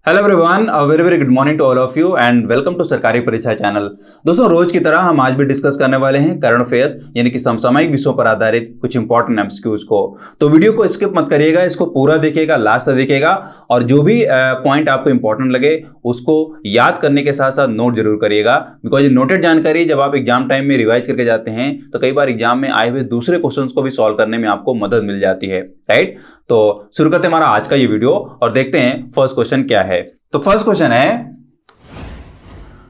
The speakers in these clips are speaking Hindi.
Hello everyone, a very very good morning to all of you and welcome to सरकारी परीक्षा चैनल। दोस्तों, रोज की तरह हम आज भी डिस्कस करने वाले हैं करंट अफेयर्स यानी कि समसामयिक विषयों पर आधारित कुछ इंपॉर्टेंट एमसीक्यूज को। तो वीडियो को स्किप मत करिएगा, इसको पूरा देखिएगा, लास्ट तक देखिएगा और जो भी पॉइंट आपको इंपॉर्टेंट लगे उसको याद करने के साथ साथ नोट जरूर करिएगा। बिकॉज ये नोटेड जानकारी जब आप एग्जाम टाइम में रिवाइज करके जाते हैं तो कई बार एग्जाम में आए हुए दूसरे क्वेश्चंस को भी सॉल्व करने में आपको मदद मिल जाती है, राइट। तो शुरू करते हैं हमारा आज का ये वीडियो और देखते हैं फर्स्ट क्वेश्चन क्या है। तो फर्स्ट क्वेश्चन है,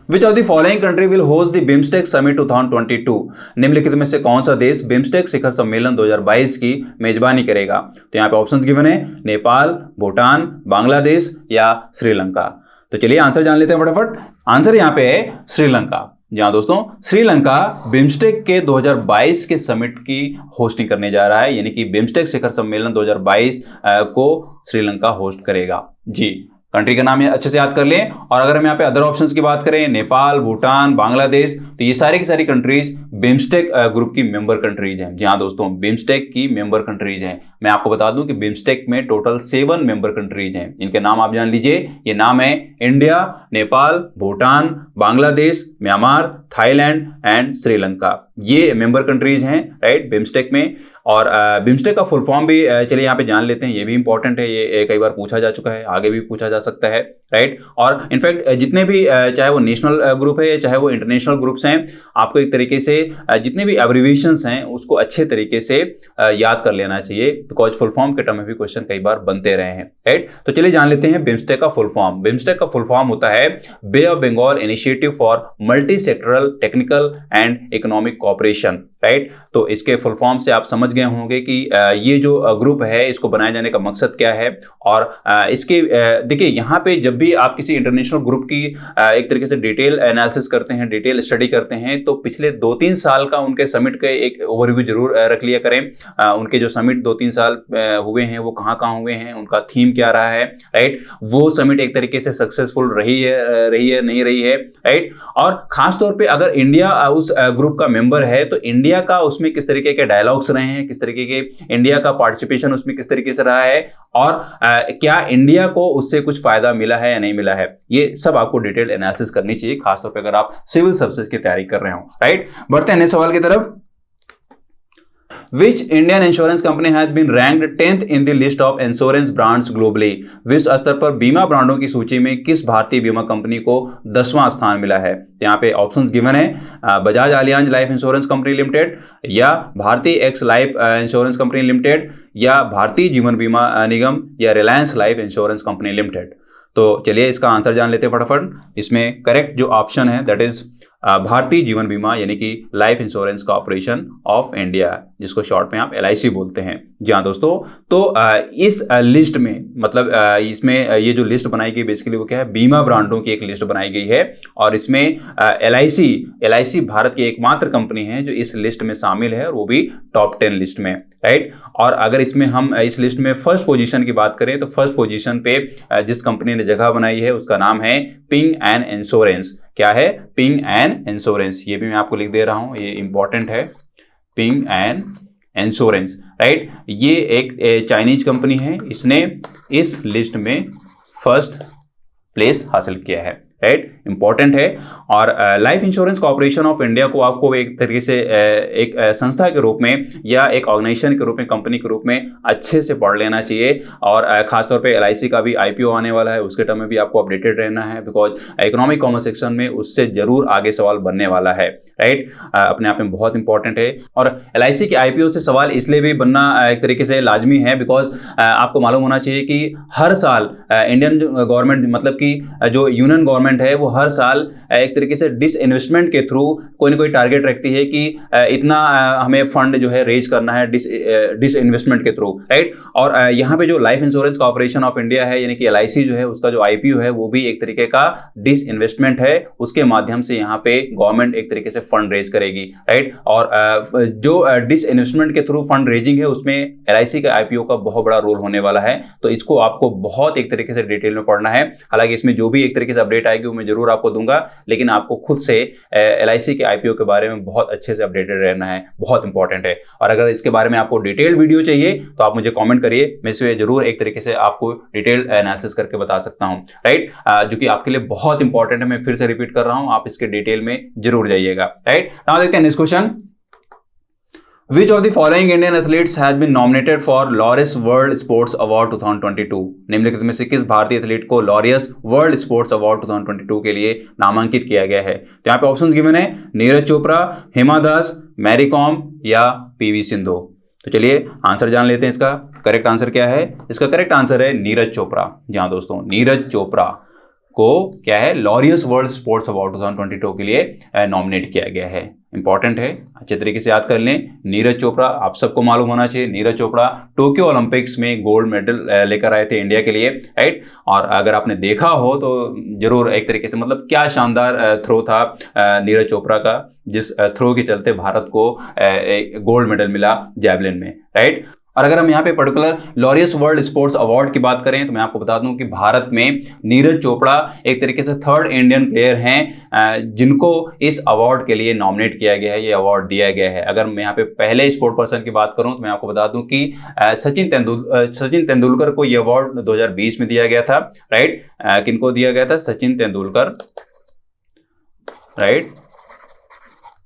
which of the following country will host the BIMSTEC summit 2022? निम्नलिखित में से कौन सा देश बिम्स्टेक शिखर सम्मेलन 2022 की मेजबानी करेगा? तो यहाँ पे ऑप्शंस गिवन है, नेपाल, भूटान, बांग्लादेश या श्रीलंका। तो चलिए आंसर जान लेते हैं फटाफट। आंसर यहाँ पे है श्रीलंका। जी हाँ दोस्तों, श्रीलंका बिम्स्टेक के 2022 के समिट की होस्टिंग करने जा रहा है, यानी कि बिम्स्टेक शिखर सम्मेलन 2022 को श्रीलंका होस्ट करेगा। जी, कंट्री का नाम अच्छे से याद कर लें। और अगर हम यहाँ पे अदर ऑप्शंस की बात करें, नेपाल, भूटान, बांग्लादेश, तो ये सारी की सारी कंट्रीज बिम्स्टेक ग्रुप की मेंबर कंट्रीज हैं। जी हाँ दोस्तों, बिम्स्टेक की मेंबर कंट्रीज हैं। मैं आपको बता दूं कि बिम्स्टेक में टोटल 7 मेंबर कंट्रीज हैं। इनके नाम आप जान लीजिए। ये नाम है India, Nepal, Bhutan, Bangladesh, Myanmar, Thailand and Sri Lanka. ये मेंबर कंट्रीज हैं, राइट, बिम्स्टेक में। और बिम्स्टेक का फुल फॉर्म भी चलिए यहाँ पे जान लेते हैं, ये भी इंपॉर्टेंट है। ये कई बार पूछा जा चुका है, आगे भी पूछा जा सकता है, राइट। और इनफैक्ट जितने भी चाहे वो नेशनल ग्रुप है चाहे वो इंटरनेशनल ग्रुप्स हैं, आपको एक तरीके से जितने भी एब्रिविएशंस हैं उसको अच्छे तरीके से याद कर लेना चाहिए, बिकॉज फुल फॉर्म के टर्म में भी क्वेश्चन कई बार बनते रहे हैं, राइट। तो चलिए जान लेते हैं बिम्स्टेक का फुल फॉर्म। बिम्स्टेक का फुल फॉर्म होता है bay of Bengal initiative for multi sectoral technical and economic cooperation, right. तो इसके फुल फॉर्म से आप समझ गए होंगे कि ये जो ग्रुप है इसको बनाए जाने का मकसद क्या है। और इसके देखिए, यहाँ पे जब भी आप किसी इंटरनेशनल ग्रुप की एक तरीके से डिटेल एनालिसिस करते हैं, डिटेल स्टडी करते हैं, तो पिछले 2-3 साल का उनके समिट के एक ओवरव्यू जरूर रख लिया करें। उनके जो समिट 2-3 साल हुए हैं वो कहाँ कहाँ हुए हैं, उनका थीम क्या रहा है, राइट। वो समिट एक तरीके से सक्सेसफुल रही है नहीं रही है, राइट। और खासतौर पर अगर इंडिया उस ग्रुप का मेंबर है तो इंडिया का उसमें किस तरीके के डायलॉग्स रहे हैं, किस तरीके के इंडिया का पार्टिसिपेशन उसमें किस तरीके से रहा है, और क्या इंडिया को उससे कुछ फायदा मिला है या नहीं मिला है, ये सब आपको डिटेल एनालिसिस करनी चाहिए, खासतौर पे अगर आप सिविल सर्विसेज की तैयारी कर रहे हो, राइट। बढ़ते हैं नेक्स्ट सवाल की तरफ। Which Indian insurance company has been ranked 10th in the list of insurance brands globally? विश्व स्तर पर बीमा ब्रांडों की सूची में किस भारतीय बीमा कंपनी को 10वां स्थान मिला है? तो यहाँ पे ऑप्शंस गिवन है, Bajaj Allianz life insurance company limited, या भारतीय x life insurance company limited, या भारतीय जीवन बीमा निगम, या Reliance life insurance company limited. तो चलिए इसका आंसर जान लेते हैं फटाफट। इसमें करेक्ट जो ऑप्शन है दैट इज भारतीय जीवन बीमा यानी कि life insurance corporation of India, जिसको शॉर्ट में आप LIC बोलते हैं। जी हाँ दोस्तों, तो इस लिस्ट में मतलब इसमें ये जो लिस्ट बनाई गई बेसिकली वो क्या है, बीमा ब्रांडों की एक लिस्ट बनाई गई है। और इसमें LIC भारत की एकमात्र कंपनी है जो इस लिस्ट में शामिल है, और वो भी टॉप 10 लिस्ट में, राइट। और अगर इसमें हम इस लिस्ट में फर्स्ट पोजीशन की बात करें तो फर्स्ट पोजीशन पे जिस कंपनी ने जगह बनाई है उसका नाम है पिंग एंड इंश्योरेंस। क्या है? Ping and insurance. ये भी मैं आपको लिख दे रहा हूं, ये इंपॉर्टेंट है, पिंग एंड इंश्योरेंस, राइट। ये एक चाइनीज कंपनी है, इसने इस लिस्ट में फर्स्ट प्लेस हासिल किया है, राइट, इंपॉर्टेंट है। और life insurance corporation of India को आपको एक तरीके से एक संस्था के रूप में या एक ऑर्गेनाइजेशन के रूप में, कंपनी के रूप में अच्छे से पढ़ लेना चाहिए। और खासतौर पे LIC का भी IPO आने वाला है, उसके टर्म में भी आपको अपडेटेड रहना है, बिकॉज इकोनॉमिक कॉमर्स सेक्शन में उससे जरूर आगे सवाल बनने वाला है, राइट। अपने आप में बहुत इंपॉर्टेंट है। और LIC के IPO से सवाल इसलिए भी बनना एक तरीके से लाजमी है बिकॉज आपको मालूम होना चाहिए कि हर साल इंडियन गवर्नमेंट मतलब कि जो यूनियन गवर्नमेंट है वो हर साल एक तरीके से डिसइन्वेस्टमेंट के थ्रू कोई ना कोई टारगेट रखती है कि इतना हमें फंड जो है रेज करना है डिसइन्वेस्टमेंट के थ्रू, राइट। और यहाँ पे जो life insurance corporation of India है यानी कि LIC जो है उसका जो IPO है वो भी एक तरीके का डिसइन्वेस्टमेंट है, उसके माध्यम से यहाँ पे गवर्नमेंट एक तरीके से फंड रेज करेगी, राइट। और जो डिसइन्वेस्टमेंट के थ्रू फंड रेजिंग है उसमें LIC का IPO का बहुत बड़ा रोल होने वाला है। तो इसको आपको बहुत एक तरीके से डिटेल में पढ़ना है। हालांकि इसमें जो भी एक तरीके से अपडेट आएगी आएगी वो मैं जरूर आपको दूंगा, लेकिन आपको खुद से LIC के IPO के बारे में बहुत अच्छे से अपडेटेड रहना है, बहुत इंपॉर्टेंट है। और अगर इसके बारे में आपको डिटेल्ड वीडियो चाहिए तो आप मुझे कॉमेंट करिए, मैं इसमें जरूर एक तरीके से आपको डिटेल एनालिसिस करके बता सकता हूँ, राइट, जो कि आपके लिए बहुत इंपॉर्टेंट है। मैं फिर से रिपीट कर रहा हूँ, आप इसके डिटेल में जरूर जाइएगा, राइट। नाउ देखते हैं next question. Which of the following Indian athletes has been nominated for Laureus World Sports Award 2022? निम्नलिखित में से किस भारतीय एथलीट को लॉरियस वर्ल्ड स्पोर्ट्स अवार्ड 2022 के लिए नामांकित किया गया है? तो यहाँ पे ऑप्शंस गिवन है, नीरज चोपड़ा, हिमा दास, मैरी कॉम या PV सिंधु। तो चलिए आंसर जान लेते हैं। इसका करेक्ट आंसर क्या है? इसका करेक्ट आंसर है नीरज चोपड़ा। जी हाँ दोस्तों, नीरज चोपड़ा को क्या है, लॉरियस वर्ल्ड स्पोर्ट्स अवार्ड 2022 के लिए नॉमिनेट किया गया है। इंपॉर्टेंट है, अच्छे तरीके से याद कर लें। नीरज चोपड़ा आप सबको मालूम होना चाहिए, नीरज चोपड़ा टोक्यो ओलंपिक्स में गोल्ड मेडल लेकर आए थे इंडिया के लिए, राइट। और अगर आपने देखा हो तो जरूर एक तरीके से मतलब क्या शानदार थ्रो था नीरज चोपड़ा का, जिस थ्रो के चलते भारत को गोल्ड मेडल मिला जैवलिन में, राइट। और अगर हम यहाँ पे particular Laureus world sports award की बात करें तो मैं आपको बता दूं कि भारत में नीरज चोपड़ा एक तरीके से थर्ड इंडियन प्लेयर हैं जिनको इस अवार्ड के लिए नॉमिनेट किया गया है, ये अवार्ड दिया गया है। अगर मैं यहाँ पे पहले स्पोर्ट पर्सन की बात करूं तो मैं आपको बता दूं कि सचिन तेंदुलकर को ये अवार्ड 2020 में दिया गया था, राइट। किनको दिया गया था? सचिन तेंदुलकर, राइट,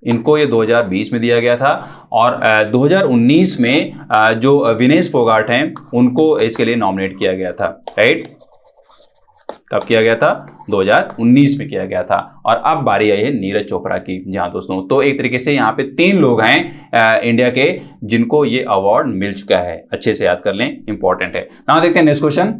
इनको ये 2020 में दिया गया था। और 2019 में जो विनेश फोगाट हैं उनको इसके लिए नॉमिनेट किया गया था, राइट। कब किया गया था? 2019 में किया गया था। और अब बारी आई है नीरज चोपड़ा की। जी हाँ दोस्तों, तो एक तरीके से यहाँ पे 3 लोग हैं इंडिया के जिनको ये अवार्ड मिल चुका है। अच्छे से याद कर लें, इंपॉर्टेंट है। नाउ देखते हैं next question.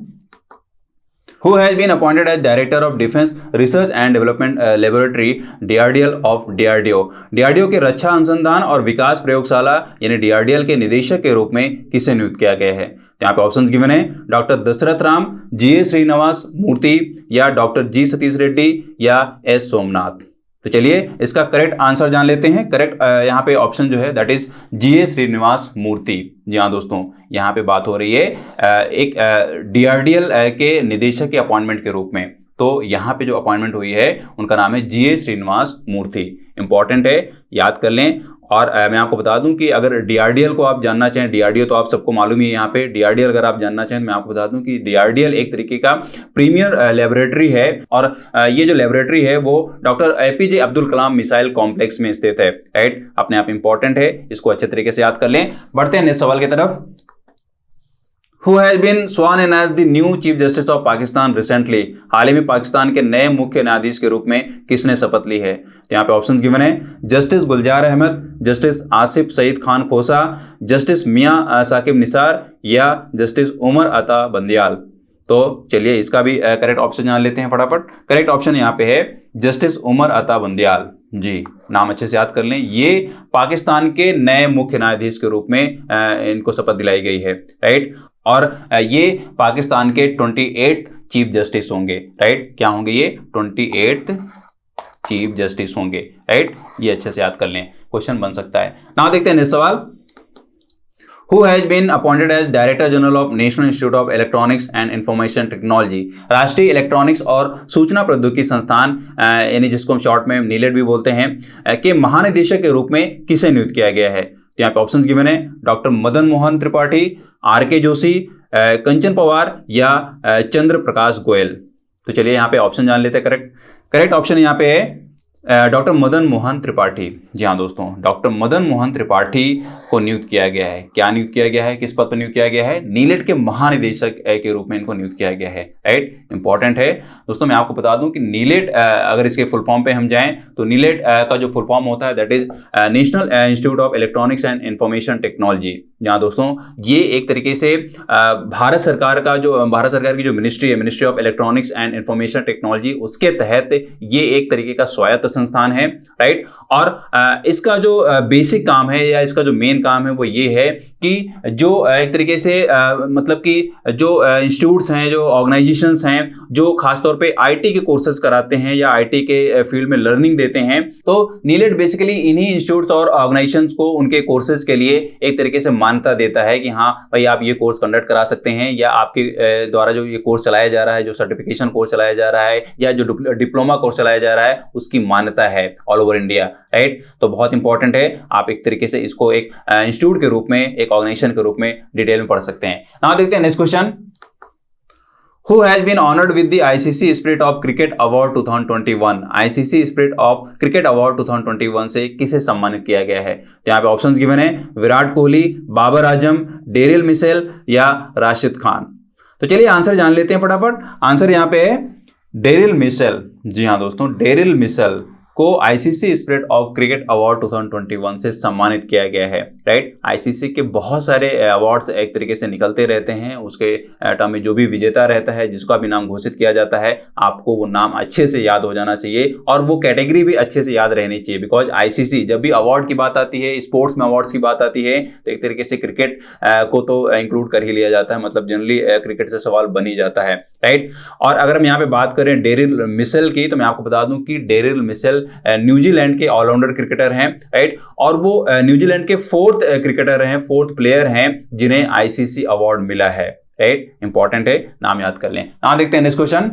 Who has been appointed as Director of Defense Research and Development Laboratory DRDL of DRDO? DRDO के रक्षा अनुसंधान और विकास प्रयोगशाला यानी DRDL के निदेशक के रूप में किसे नियुक्त किया गया है? तो यहाँ पे ऑप्शंस गिवन है, डॉक्टर दशरथ राम, GA श्रीनिवास मूर्ति या डॉक्टर G सतीश रेड्डी या S सोमनाथ। तो चलिए इसका करेक्ट आंसर जान लेते हैं। करेक्ट यहाँ पे ऑप्शन जो है दैट इज GA श्रीनिवास मूर्ति। जी हाँ दोस्तों, यहाँ पे बात हो रही है एक DRDL के निदेशक के अपॉइंटमेंट के रूप में। तो यहाँ पे जो अपॉइंटमेंट हुई है उनका नाम है GA श्रीनिवास मूर्ति। इंपॉर्टेंट है, याद कर लें। और मैं आपको बता दूं कि अगर DRDL को आप जानना चाहें, DRDO तो आप सबको मालूम ही है, यहाँ पे DRDL अगर आप जानना चाहें तो मैं आपको बता दूं कि DRDL एक तरीके का प्रीमियर लेबोरेटरी है। और ये जो लेबोरेटरी है वो doctor APJ Abdul Kalam missile complex में स्थित है, राइट। अपने आप इंपॉर्टेंट है, इसको अच्छे तरीके से याद कर लें। बढ़ते हैं नेक्स्ट सवाल की तरफ। Who has been sworn in as the new Chief Justice of Pakistan recently? हाल ही में पाकिस्तान के नए मुख्य न्यायाधीश के रूप में किसने शपथ ली है? तो यहाँ पे ऑप्शंस गिवन है, जस्टिस गुलजार अहमद, जस्टिस आसिफ सईद खान खोसा, जस्टिस मियां साकिब निसार या जस्टिस उमर अता बंदियाल। तो चलिए इसका भी करेक्ट ऑप्शन जान लेते हैं फटाफट। करेक्ट ऑप्शन यहाँ पे है जस्टिस उमर अता बंदियाल। जी, नाम अच्छे से याद कर लें। ये पाकिस्तान के नए मुख्य न्यायाधीश के रूप में इनको शपथ दिलाई गई है, राइट। और ये पाकिस्तान के 28th चीफ जस्टिस होंगे, राइट। क्या होंगे ये? 28th चीफ जस्टिस होंगे, राइट। ये अच्छे से याद कर लें, क्वेश्चन बन सकता है। नाउ देखते हैं नेक्स्ट सवाल। Who has been appointed as Director General of National Institute of Electronics and Information Technology? राष्ट्रीय इलेक्ट्रॉनिक्स और सूचना प्रौद्योगिकी संस्थान यानी जिसको हम शॉर्ट में नीलेट भी बोलते हैं के महानिदेशक के रूप में किसे नियुक्त किया गया है? तो यहाँ पे ऑप्शंस गिवन है, डॉक्टर मदन मोहन त्रिपाठी, RK जोशी, कंचन पवार या चंद्र प्रकाश गोयल। तो चलिए यहाँ पे ऑप्शन जान लेते हैं। करेक्ट ऑप्शन यहाँ पे है डॉक्टर मदन मोहन त्रिपाठी। जी हाँ दोस्तों, डॉक्टर मदन मोहन त्रिपाठी को नियुक्त किया गया है। क्या नियुक्त किया गया है? किस पद पर नियुक्त किया गया है? नीलेट के महानिदेशक के रूप में इनको नियुक्त किया गया है, राइट। इंपॉर्टेंट है दोस्तों। मैं आपको बता दूं कि नीलेट अगर इसके फुल फॉर्म पे हम जाएं तो नीलेट का जो फुल फॉर्म होता है that is national institute of electronics and information technology. जहाँ दोस्तों ये एक तरीके से भारत सरकार की जो मिनिस्ट्री है, ministry of electronics and information technology, उसके तहत ये एक तरीके का स्वायत्त संस्थान है, राइट। और इसका जो बेसिक काम है या इसका जो मेन काम है वो ये है कि जो एक तरीके से मतलब कि जो इंस्टीट्यूट्स हैं, जो ऑर्गेनाइजेशंस हैं जो खासतौर पे आईटी के कोर्सेज कराते हैं या आईटी के फील्ड में लर्निंग देते हैं, तो नीलेट बेसिकली इन्हीं इंस्टीट्यूट्स और ऑर्गेनाइजेशंस को उनके कोर्सेज के लिए एक तरीके से मान्यता देता है कि हाँ भाई आप ये कोर्स कंडक्ट करा सकते हैं, या आपके द्वारा जो ये कोर्स चलाया जा रहा है, जो सर्टिफिकेशन कोर्स चलाया जा रहा है, या जो डिप्लोमा कोर्स चलाया जा रहा है, उसकी मान्यता है ऑल ओवर इंडिया, राइट। तो बहुत इंपॉर्टेंट है, आप एक तरीके से इसको एक इंस्टीट्यूट के रूप में, एक ऑर्गेनाइजेशन के रूप में डिटेल में पढ़ सकते हैं। नाउ देखते हैं next question. Who has been honored with the ICC Spirit of Cricket Award 2021? ICC Spirit of Cricket Award 2021 से किसे सम्मानित किया गया है? तो यहाँ पे ऑप्शंस गिवन है, विराट कोहली, बाबर आजम, डेरिल मिशेल या राशिद खान। तो चलिए आंसर जान लेते हैं फटाफट। आंसर यहाँ पे है डेरिल मिशेल। जी हाँ दोस्तों, डेरिल मिशेल को ICC spirit of cricket award 2021 से सम्मानित किया गया है, राइट। आईसीसी के बहुत सारे अवार्ड्स एक तरीके से निकलते रहते हैं, उसके टर्म में जो भी विजेता रहता है, जिसका भी नाम घोषित किया जाता है, आपको वो नाम अच्छे से याद हो जाना चाहिए और वो कैटेगरी भी अच्छे से याद रहनी चाहिए। बिकॉज आईसीसी जब भी अवार्ड की बात आती है, स्पोर्ट्स में अवार्ड्स की बात आती है, तो एक तरीके से क्रिकेट को तो इंक्लूड कर ही लिया जाता है, मतलब जनरली क्रिकेट से सवाल बन ही जाता है, राइट। और अगर हम यहाँ पे बात करें डेरिल मिशेल की, तो मैं आपको बता दूं कि डेरिल मिशेल न्यूजीलैंड के ऑलराउंडर क्रिकेटर हैं, राइट। और वो न्यूजीलैंड के फोर्थ क्रिकेटर हैं, फोर्थ प्लेयर हैं जिन्हें आईसीसी अवार्ड मिला है, राइट। इंपॉर्टेंट है, नाम याद कर लें। नाउ देखते हैं next question.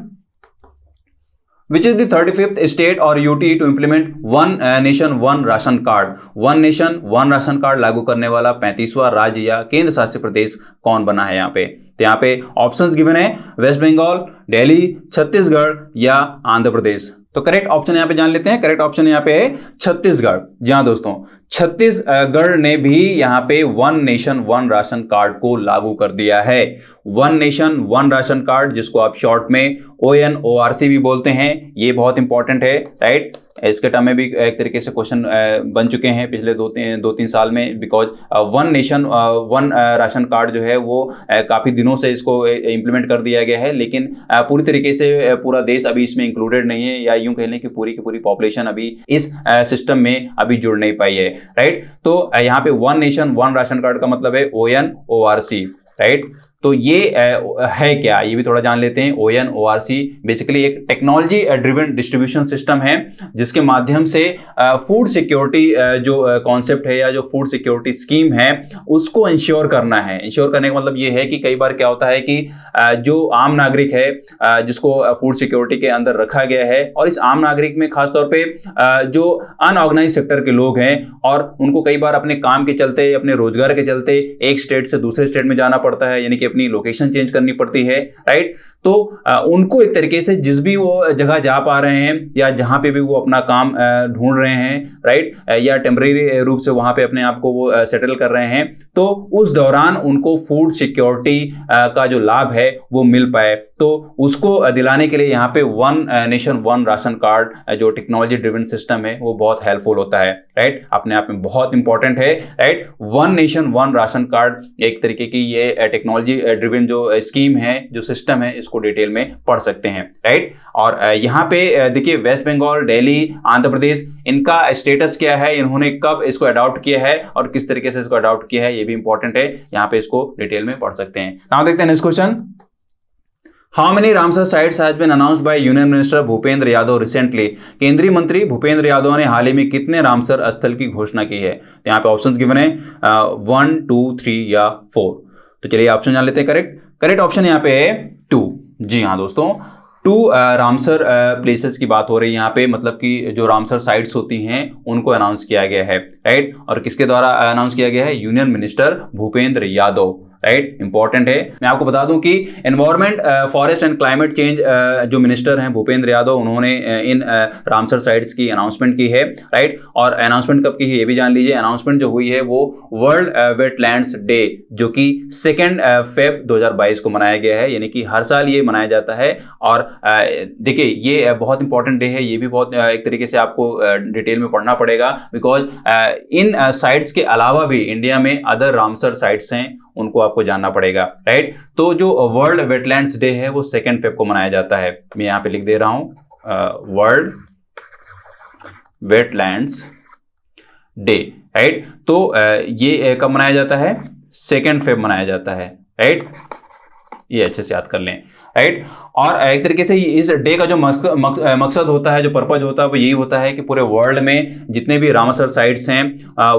Which is the 35th state और UT to implement one nation one ration card? One nation one ration card लागू करने वाला 35वां राज्य या केंद्र शासित प्रदेश कौन बना है यहाँ पे? तो यहाँ पे ऑप्शंस गिवन है, वेस्ट बंगाल, दिल्ली, छत्तीसगढ़ या आंध्र प्रदेश। तो करेक्ट ऑप्शन यहाँ पे जान लेते हैं। करेक्ट ऑप्शन यहाँ पे है छत्तीसगढ़। जी हाँ दोस्तों, छत्तीसगढ़ ने भी यहाँ पे one nation one ration card को लागू कर दिया है। One nation one ration card, जिसको आप शॉर्ट में ONORC भी बोलते हैं, ये बहुत इंपॉर्टेंट है, राइट। इसके टर्म में भी एक तरीके से क्वेश्चन बन चुके हैं पिछले दो तीन साल में। Because one nation one ration card जो है वो काफ़ी दिनों से इसको इम्प्लीमेंट कर दिया गया है, लेकिन पूरी तरीके से पूरा देश अभी इसमें इंक्लूडेड नहीं है, या यूं कह लें कि पूरी की पूरी पॉपुलेशन अभी इस सिस्टम में अभी जुड़ नहीं पाई है, राइट। तो यहाँ पे one nation one ration card का मतलब है ONORC, राइट। तो ये है क्या, ये भी थोड़ा जान लेते हैं। ONORC बेसिकली एक टेक्नोलॉजी ड्रिवन डिस्ट्रीब्यूशन सिस्टम है, जिसके माध्यम से फूड सिक्योरिटी जो कॉन्सेप्ट है या जो फूड सिक्योरिटी स्कीम है, उसको इंश्योर करना है। इंश्योर करने का मतलब ये है कि कई बार क्या होता है कि जो आम नागरिक है, जिसको फूड सिक्योरिटी के अंदर रखा गया है, और इस आम नागरिक में खासतौर पे जो अनऑर्गेनाइज सेक्टर के लोग हैं, और उनको कई बार अपने काम के चलते, अपने रोजगार के चलते एक स्टेट से दूसरे स्टेट में जाना पड़ता है, यानी कि अपनी लोकेशन चेंज करनी पड़ती है, राइट। तो उनको एक तरीके से जिस भी वो जगह जा पा रहे हैं, या जहां पे भी वो अपना काम ढूंढ रहे हैं, राइट, या टेम्परेरी रूप से वहां पे अपने आप को वो सेटल कर रहे हैं, तो उस दौरान उनको फूड सिक्योरिटी का जो लाभ है वो मिल पाए, तो उसको दिलाने के लिए यहाँ पे one nation one ration card जो टेक्नोलॉजी ड्रिवन सिस्टम है वो बहुत हेल्पफुल होता है, राइट। अपने आप में बहुत इंपॉर्टेंट है, right. One nation one ration card एक तरीके की ये टेक्नोलॉजी ड्रिवन जो स्कीम है, जो सिस्टम है, इसको डिटेल में पढ़ सकते हैं, राइट। और यहाँ पे देखिए, वेस्ट बंगाल, दिल्ली, आंध्र प्रदेश, इनका स्टेटस क्या है, इन्होंने कब इसको अडॉप्ट किया है और किस तरीके से इसको अडॉप्ट किया है, ये भी इंपॉर्टेंट है, यहाँ पे इसको डिटेल में पढ़ सकते हैं। नाउ देखते हैं next question. How many Ramsar sites has been announced by Union Minister Bhupendra Yadav recently? केंद्रीय मंत्री भूपेंद्र यादव ने हाल ही में कितने रामसर स्थल की घोषणा की है? तो यहाँ पे ऑप्शंस गिवन है 1, 2, 3 या 4। तो चलिए ऑप्शन जान लेते हैं। करेक्ट ऑप्शन यहाँ पे है 2। जी हाँ दोस्तों, 2 रामसर प्लेसेस की बात हो रही है यहाँ पे, मतलब कि जो रामसर साइट्स होती हैं उनको अनाउंस किया गया है, राइट। और किसके द्वारा अनाउंस किया गया है? Union minister Bhupendra Yadav, right. Important है। मैं आपको बता दूं कि environment, forest and climate change जो मिनिस्टर हैं भूपेंद्र यादव, उन्होंने इन रामसर साइट्स की अनाउंसमेंट की है, राइट। और अनाउंसमेंट कब की है ये भी जान लीजिए। अनाउंसमेंट जो हुई है वो वर्ल्ड वेटलैंड्स डे, जो कि 2 फेब 2022 को मनाया गया है, यानी कि हर साल ये मनाया जाता है। और देखिए, ये बहुत इंपॉर्टेंट डे है, ये भी बहुत एक तरीके से आपको डिटेल में पढ़ना पड़ेगा, बिकॉज इन साइट्स के अलावा भी इंडिया में अदर रामसर साइट्स हैं, उनको आपको जानना पड़ेगा, राइट। तो जो वर्ल्ड वेटलैंड्स डे है वो 2 फेब को मनाया जाता है। मैं यहाँ पे लिख दे रहा हूं वर्ल्ड वेटलैंड्स डे, राइट। तो ये कब मनाया जाता है? 2 फेब मनाया जाता है, राइट। ये अच्छे से याद कर लें, राइट। और एक तरीके से इस डे का जो मकसद होता है, जो पर्पज होता है, वो यही होता है कि पूरे वर्ल्ड में जितने भी रामसर साइट्स हैं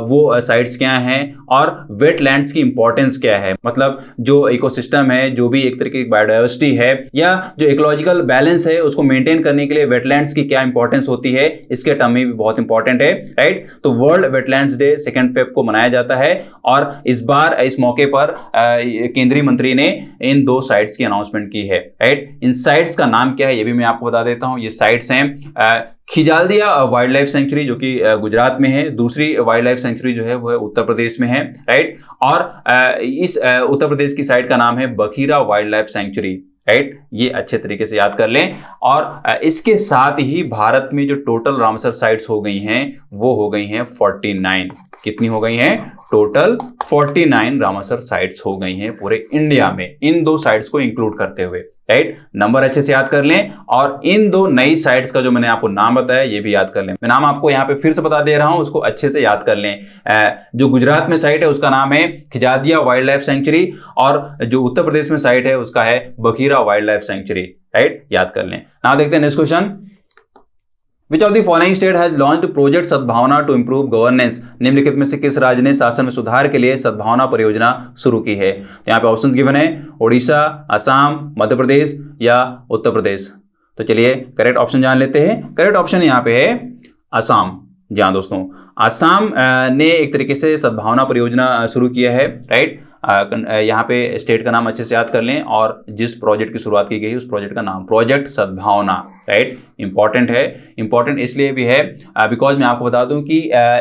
वो साइट्स क्या हैं और वेटलैंड्स की इंपॉर्टेंस क्या है। मतलब जो इकोसिस्टम है, जो भी एक तरीके की बायोडाइवर्सिटी है या जो इकोलॉजिकल बैलेंस है, उसको मेंटेन करने के लिए वेटलैंड्स की क्या इंपॉर्टेंस होती है, इसके टर्म में भी बहुत इंपॉर्टेंट है, राइट। तो वर्ल्ड वेटलैंड्स डे 2 फेब को मनाया जाता है और इस बार इस मौके पर केंद्रीय मंत्री ने इन 2 साइट्स की अनाउंसमेंट की है, राइट। इन साइट्स का नाम क्या है ये भी मैं आपको बता देता हूं। ये साइट्स हैं खिजालदिया वाइल्ड लाइफ सेंचुरी जो कि गुजरात में है, दूसरी वाइल्ड लाइफ सेंचुरी जो है वो उत्तर प्रदेश में है, राइट। और इस उत्तर प्रदेश की साइट का नाम है Bakhira wild life sanctuary, right. ये अच्छे तरीके से याद कर लें। और इसके साथ ही भारत में जो टोटल रामसर साइट्स हो गई हैं वो हो गई हैं 49। कितनी हो गई हैं? टोटल 49 रामसर साइट्स हो गई हैं पूरे इंडिया में, इन 2 साइट्स को इंक्लूड करते हुए, राइट। नंबर अच्छे से याद कर लें और इन 2 नई साइट्स का जो मैंने आपको नाम बताया ये भी याद कर लें। मैं नाम आपको यहां पे फिर से बता दे रहा हूं, उसको अच्छे से याद कर लें। जो गुजरात में साइट है उसका नाम है खिजादिया वाइल्ड लाइफ सेंचुरी और जो उत्तर प्रदेश में साइट है उसका है Bakhira wild life sanctuary, right. याद कर लें। नाउ देखते हैं next question. Which of the following state has launched project सद्भावना to improve governance? निम्नलिखित में से किस राज्य ने शासन में सुधार के लिए सद्भावना परियोजना शुरू की है? यहाँ पे ऑप्शंस गिवन है, ओडिशा, असम, मध्य प्रदेश या उत्तर प्रदेश। तो चलिए करेक्ट ऑप्शन जान लेते हैं। करेक्ट ऑप्शन यहाँ पे है असम। जी हाँ दोस्तों, असम ने एक तरीके से सद्भावना परियोजना शुरू किया है, राइट। यहाँ पे स्टेट का नाम अच्छे से याद कर लें और जिस प्रोजेक्ट की शुरुआत की गई उस प्रोजेक्ट का नाम प्रोजेक्ट सद्भावना, राइट। इंपॉर्टेंट है। इंपॉर्टेंट इसलिए भी है बिकॉज मैं आपको बता दूं कि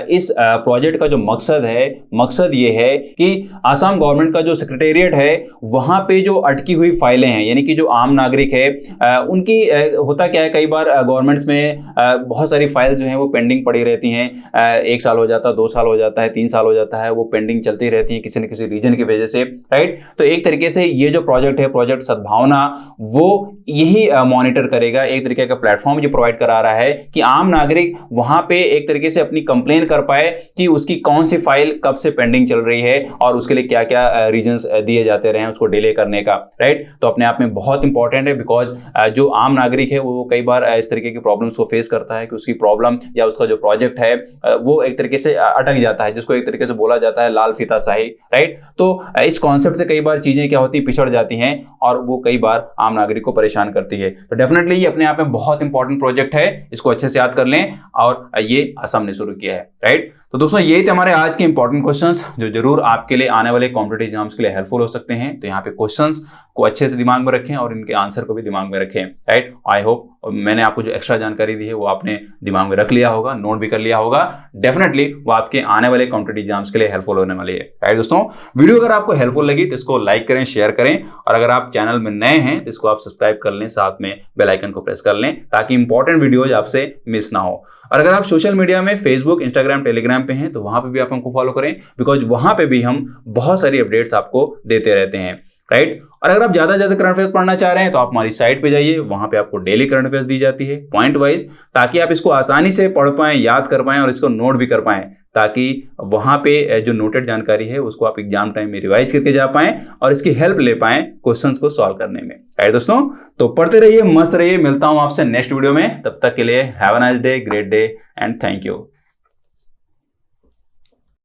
इस प्रोजेक्ट का जो मकसद ये है कि आसाम गवर्नमेंट का जो सेक्रेटेरिएट है वहाँ पे जो अटकी हुई फाइलें हैं, यानी कि जो आम नागरिक है उनकी होता क्या है, कई बार गवर्नमेंट्स में बहुत सारी फाइल जो हैं वो पेंडिंग पड़ी रहती हैं। 1 साल हो जाता है, 2 साल हो जाता है, 3 साल हो जाता है, वो पेंडिंग चलती रहती है किसी न किसी रीजन की वजह से, राइट। तो एक तरीके से ये जो प्रोजेक्ट है, प्रोजेक्ट सद्भावना, वो यही मॉनिटर करेगा, एक तरीके का प्लेटफॉर्म जो प्रोवाइड करा रहा है कि आम नागरिक वहां पे एक तरीके से अपनी कंप्लेन कर पाए कि उसकी कौन सी फाइल कब से पेंडिंग चल रही है और उसके लिए क्या क्या रीजंस दिए जाते रहे उसको डिले करने का, राइट। तो अपने आप में बहुत इंपॉर्टेंट है बिकॉज जो आम नागरिक है वो कई बार इस तरीके की प्रॉब्लम्स को फेस करता है कि उसकी प्रॉब्लम या उसका जो प्रोजेक्ट है वो एक तरीके से अटक जाता है, जिसको एक तरीके से बोला जाता है लाल फीताशाही, राइट। तो इस कॉन्सेप्ट से कई बार चीजें क्या होती, पिछड़ जाती हैं और वो कई बार आम नागरिक को परेशान करती है। तो डेफिनेटली ये अपने आप में बहुत इंपॉर्टेंट प्रोजेक्ट है, इसको अच्छे से याद कर लें और ये असम ने शुरू किया है, राइट। तो दोस्तों यही थे हमारे आज के इंपॉर्टेंट क्वेश्चंस जो जरूर आपके लिए आने वाले कॉम्पिटिटिव एग्जाम्स के लिए हेल्पफुल हो सकते हैं। तो यहाँ पे क्वेश्चंस को अच्छे से दिमाग में रखें और इनके आंसर को भी दिमाग में रखें, राइट। आई होप मैंने आपको जो एक्स्ट्रा जानकारी दी है वो आपने दिमाग में रख लिया होगा, नोट भी कर लिया होगा। डेफिनेटली वो आपके आने वाले कॉम्पिटिटिव एग्जाम्स के लिए हेल्पफुल होने वाली है, राइट। दोस्तों वीडियो अगर आपको हेल्पफुल लगी तो इसको लाइक करें, शेयर करें और अगर आप चैनल में नए हैं तो इसको आप सब्सक्राइब कर लें, साथ में बेल आइकन को प्रेस कर लें ताकि इंपॉर्टेंट वीडियोज आपसे मिस ना हो। और अगर आप सोशल मीडिया में फेसबुक, इंस्टाग्राम, टेलीग्राम पे हैं तो वहां पे भी आप हमको फॉलो करें बिकॉज वहां पे भी हम बहुत सारी अपडेट्स आपको देते रहते हैं, राइट। और अगर आप ज्यादा करंट अफेयर्स पढ़ना चाह रहे हैं तो आप हमारी साइट पे जाइए, वहां पे आपको डेली करंट अफेयर्स दी जाती है पॉइंट वाइज, ताकि आप इसको आसानी से पढ़ पाएं, याद कर पाएं और इसको नोट भी कर पाएं, ताकि वहां पे जो नोटेड जानकारी है उसको आप एग्जाम टाइम में रिवाइज करके जा पाएं और इसकी हेल्प ले पाएं क्वेश्चंस को सॉल्व करने में, राइट दोस्तों। तो पढ़ते रहिए, मस्त रहिए, मिलता हूं आपसे नेक्स्ट वीडियो में, तब तक के लिए have a nice day, great day and thank you.